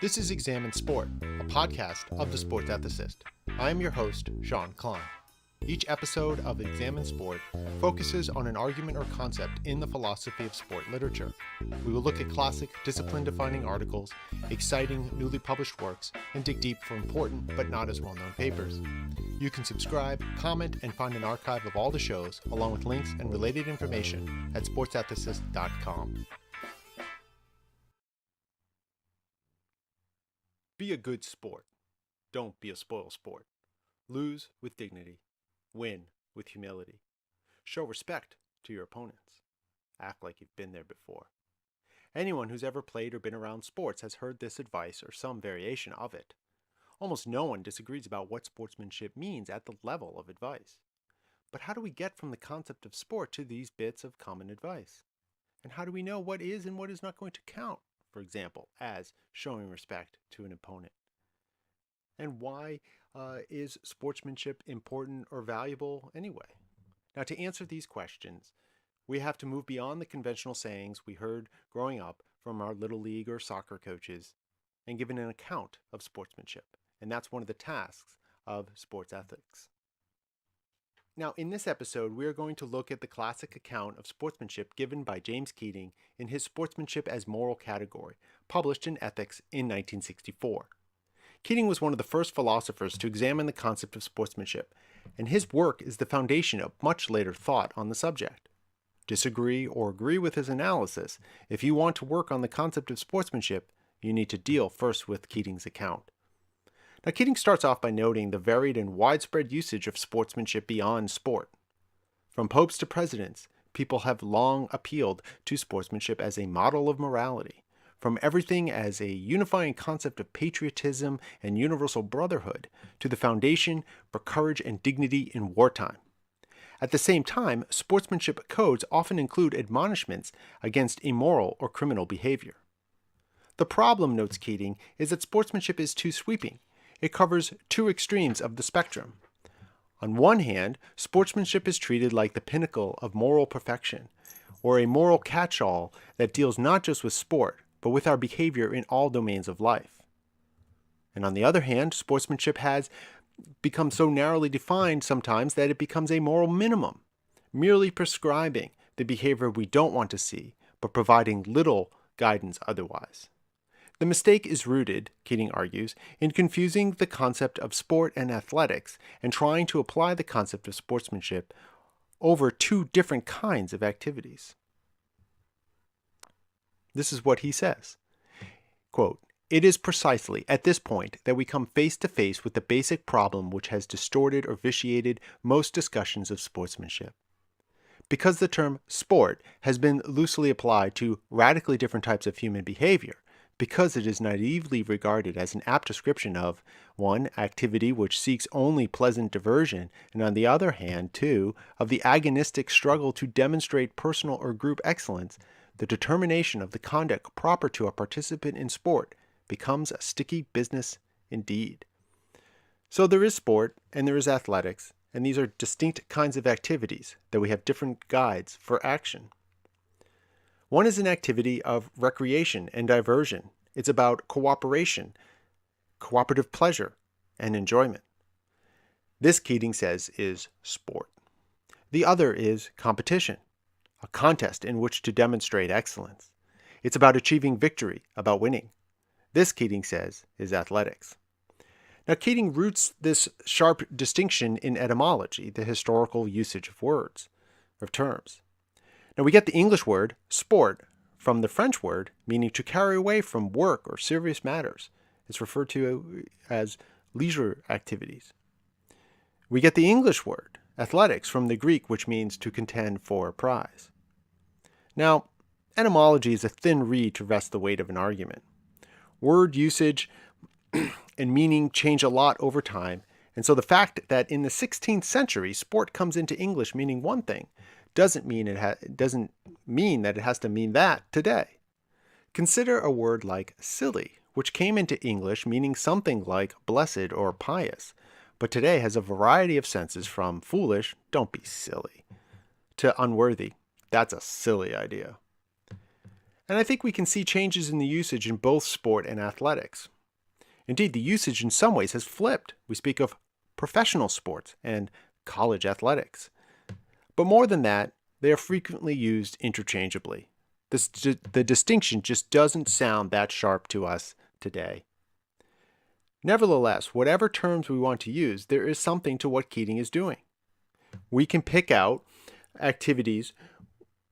This is Examine Sport, a podcast of the Sports Ethicist. I am your host, Sean Klein. Each episode of Examine Sport focuses on an argument or concept in the philosophy of sport literature. We will look at classic, discipline-defining articles, exciting, newly published works, and dig deep for important but not as well-known papers. You can subscribe, comment, and find an archive of all the shows, along with links and related information at sportsethicist.com. Be a good sport. Don't be a spoil sport. Lose with dignity. Win with humility. Show respect to your opponents. Act like you've been there before. Anyone who's ever played or been around sports has heard this advice or some variation of it. Almost no one disagrees about what sportsmanship means at the level of advice. But how do we get from the concept of sport to these bits of common advice? And how do we know what is and what is not going to count, for example, as showing respect to an opponent? And why is sportsmanship important or valuable anyway? Now, to answer these questions, we have to move beyond the conventional sayings we heard growing up from our little league or soccer coaches and give an account of sportsmanship. And that's one of the tasks of sports ethics. Now, in this episode, we are going to look at the classic account of sportsmanship given by James Keating in his Sportsmanship as Moral category, published in Ethics in 1964. Keating was one of the first philosophers to examine the concept of sportsmanship, and his work is the foundation of much later thought on the subject. Disagree or agree with his analysis, if you want to work on the concept of sportsmanship, you need to deal first with Keating's account. Now, Keating starts off by noting the varied and widespread usage of sportsmanship beyond sport. From popes to presidents, people have long appealed to sportsmanship as a model of morality. From everything as a unifying concept of patriotism and universal brotherhood to the foundation for courage and dignity in wartime. At the same time, sportsmanship codes often include admonishments against immoral or criminal behavior. The problem, notes Keating, is that sportsmanship is too sweeping. It covers two extremes of the spectrum. On one hand, sportsmanship is treated like the pinnacle of moral perfection, or a moral catch-all that deals not just with sport, but with our behavior in all domains of life. And on the other hand, sportsmanship has become so narrowly defined sometimes that it becomes a moral minimum, merely prescribing the behavior we don't want to see, but providing little guidance otherwise. The mistake is rooted, Keating argues, in confusing the concept of sport and athletics and trying to apply the concept of sportsmanship over two different kinds of activities. This is what he says, quote, "It is precisely at this point that we come face to face with the basic problem which has distorted or vitiated most discussions of sportsmanship. Because the term sport has been loosely applied to radically different types of human behavior, because it is naively regarded as an apt description of, one, activity which seeks only pleasant diversion, and on the other hand, two, of the agonistic struggle to demonstrate personal or group excellence, the determination of the conduct proper to a participant in sport becomes a sticky business indeed." So there is sport and there is athletics, and these are distinct kinds of activities that we have different guides for action. One is an activity of recreation and diversion. It's about cooperation, cooperative pleasure, and enjoyment. This, Keating says, is sport. The other is competition, a contest in which to demonstrate excellence. It's about achieving victory, about winning. This, Keating says, is athletics. Now, Keating roots this sharp distinction in etymology, the historical usage of words, of terms. Now, we get the English word sport from the French word meaning to carry away from work or serious matters. It's referred to as leisure activities. We get the English word athletics from the Greek, which means to contend for a prize. Now, etymology is a thin reed to rest the weight of an argument. Word usage and meaning change a lot over time, and so the fact that in the 16th century sport comes into English meaning one thing doesn't mean that it has to mean that today. Consider a word like silly, which came into English meaning something like blessed or pious, but today has a variety of senses from foolish, don't be silly, to unworthy, that's a silly idea. And I think we can see changes in the usage in both sport and athletics. Indeed, the usage in some ways has flipped. We speak of professional sports and college athletics. But more than that, they are frequently used interchangeably. The distinction just doesn't sound that sharp to us today. Nevertheless, whatever terms we want to use, there is something to what Keating is doing. We can pick out activities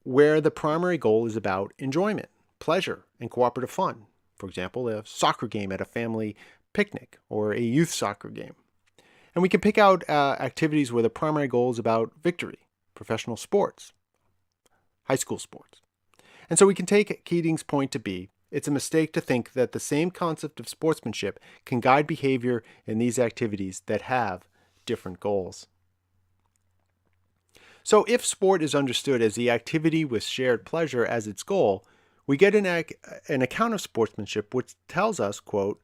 where the primary goal is about enjoyment, pleasure, and cooperative fun. For example, a soccer game at a family picnic or a youth soccer game. And we can pick out activities where the primary goal is about victory, professional sports, high school sports. And so we can take Keating's point to be, it's a mistake to think that the same concept of sportsmanship can guide behavior in these activities that have different goals. So if sport is understood as the activity with shared pleasure as its goal, we get an account of sportsmanship which tells us, quote,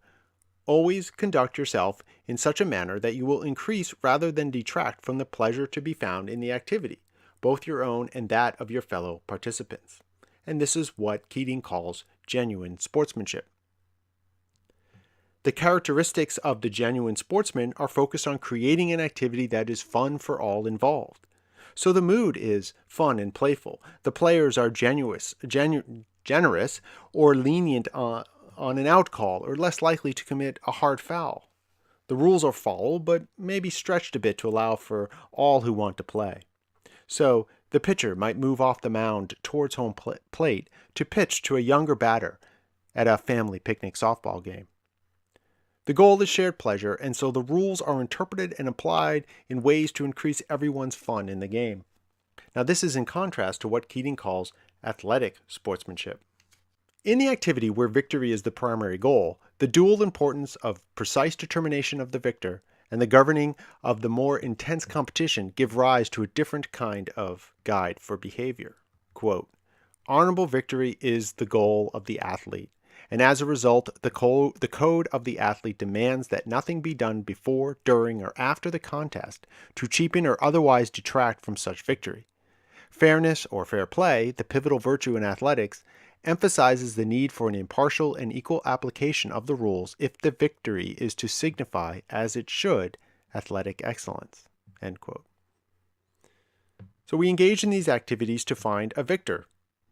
always conduct yourself in such a manner that you will increase rather than detract from the pleasure to be found in the activity, both your own and that of your fellow participants. And this is what Keating calls genuine sportsmanship. The characteristics of the genuine sportsman are focused on creating an activity that is fun for all involved. So the mood is fun and playful. The players are generous or lenient on an out call or less likely to commit a hard foul. The rules are followed, but maybe stretched a bit to allow for all who want to play. So the pitcher might move off the mound towards home plate to pitch to a younger batter at a family picnic softball game. The goal is shared pleasure, and so the rules are interpreted and applied in ways to increase everyone's fun in the game. Now, this is in contrast to what Keating calls athletic sportsmanship. In the activity where victory is the primary goal, the dual importance of precise determination of the victor and the governing of the more intense competition give rise to a different kind of guide for behavior. Quote, honorable victory is the goal of the athlete, and as a result, the code of the athlete demands that nothing be done before, during, or after the contest to cheapen or otherwise detract from such victory. Fairness, or fair play, the pivotal virtue in athletics, emphasizes the need for an impartial and equal application of the rules if the victory is to signify, as it should, athletic excellence. End quote. So we engage in these activities to find a victor,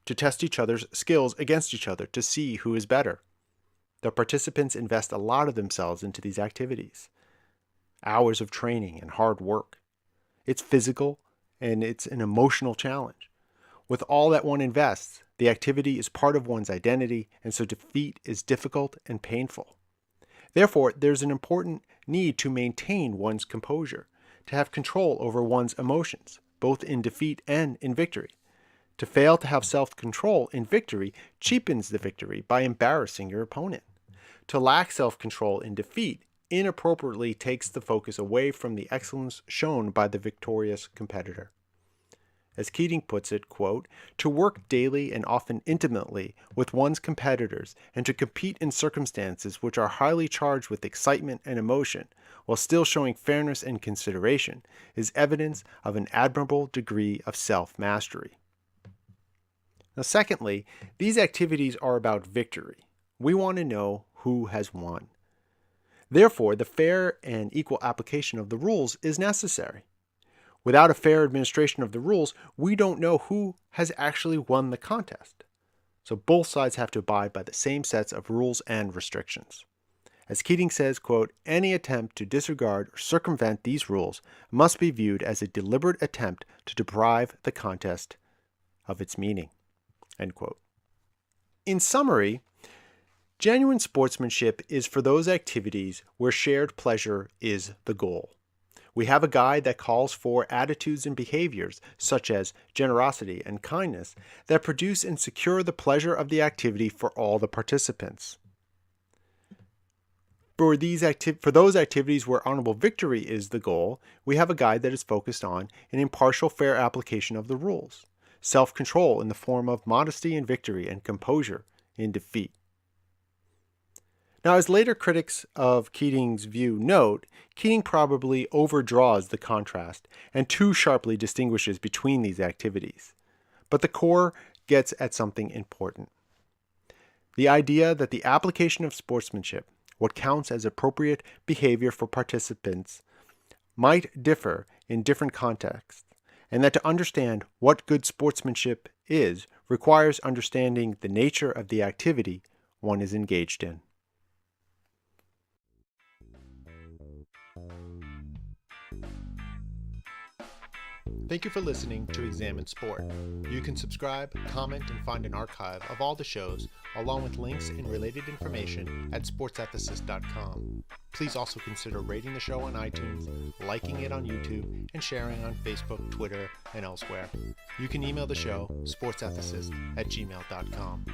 to test each other's skills against each other, to see who is better. The participants invest a lot of themselves into these activities. Hours of training and hard work. It's physical and it's an emotional challenge. With all that one invests, the activity is part of one's identity, and so defeat is difficult and painful. Therefore, there's an important need to maintain one's composure, to have control over one's emotions, both in defeat and in victory. To fail to have self-control in victory cheapens the victory by embarrassing your opponent. To lack self-control in defeat inappropriately takes the focus away from the excellence shown by the victorious competitor. As Keating puts it, quote, to work daily and often intimately with one's competitors and to compete in circumstances which are highly charged with excitement and emotion while still showing fairness and consideration is evidence of an admirable degree of self-mastery. Now, secondly, these activities are about victory. We want to know who has won. Therefore, the fair and equal application of the rules is necessary. Without a fair administration of the rules, we don't know who has actually won the contest. So both sides have to abide by the same sets of rules and restrictions. As Keating says, quote, any attempt to disregard or circumvent these rules must be viewed as a deliberate attempt to deprive the contest of its meaning. End quote. In summary, genuine sportsmanship is for those activities where shared pleasure is the goal. We have a guide that calls for attitudes and behaviors, such as generosity and kindness, that produce and secure the pleasure of the activity for all the participants. For those activities where honorable victory is the goal, we have a guide that is focused on an impartial, fair application of the rules, self-control in the form of modesty in victory and composure in defeat. Now, as later critics of Keating's view note, Keating probably overdraws the contrast and too sharply distinguishes between these activities. But the core gets at something important. The idea that the application of sportsmanship, what counts as appropriate behavior for participants might differ in different contexts, and that to understand what good sportsmanship is requires understanding the nature of the activity one is engaged in. Thank you for listening to Examine Sport. You can subscribe, comment, and find an archive of all the shows, along with links and related information at sportsethicist.com. Please also consider rating the show on iTunes, liking it on YouTube, and sharing on Facebook, Twitter, and elsewhere. You can email the show, sportsethicist@gmail.com.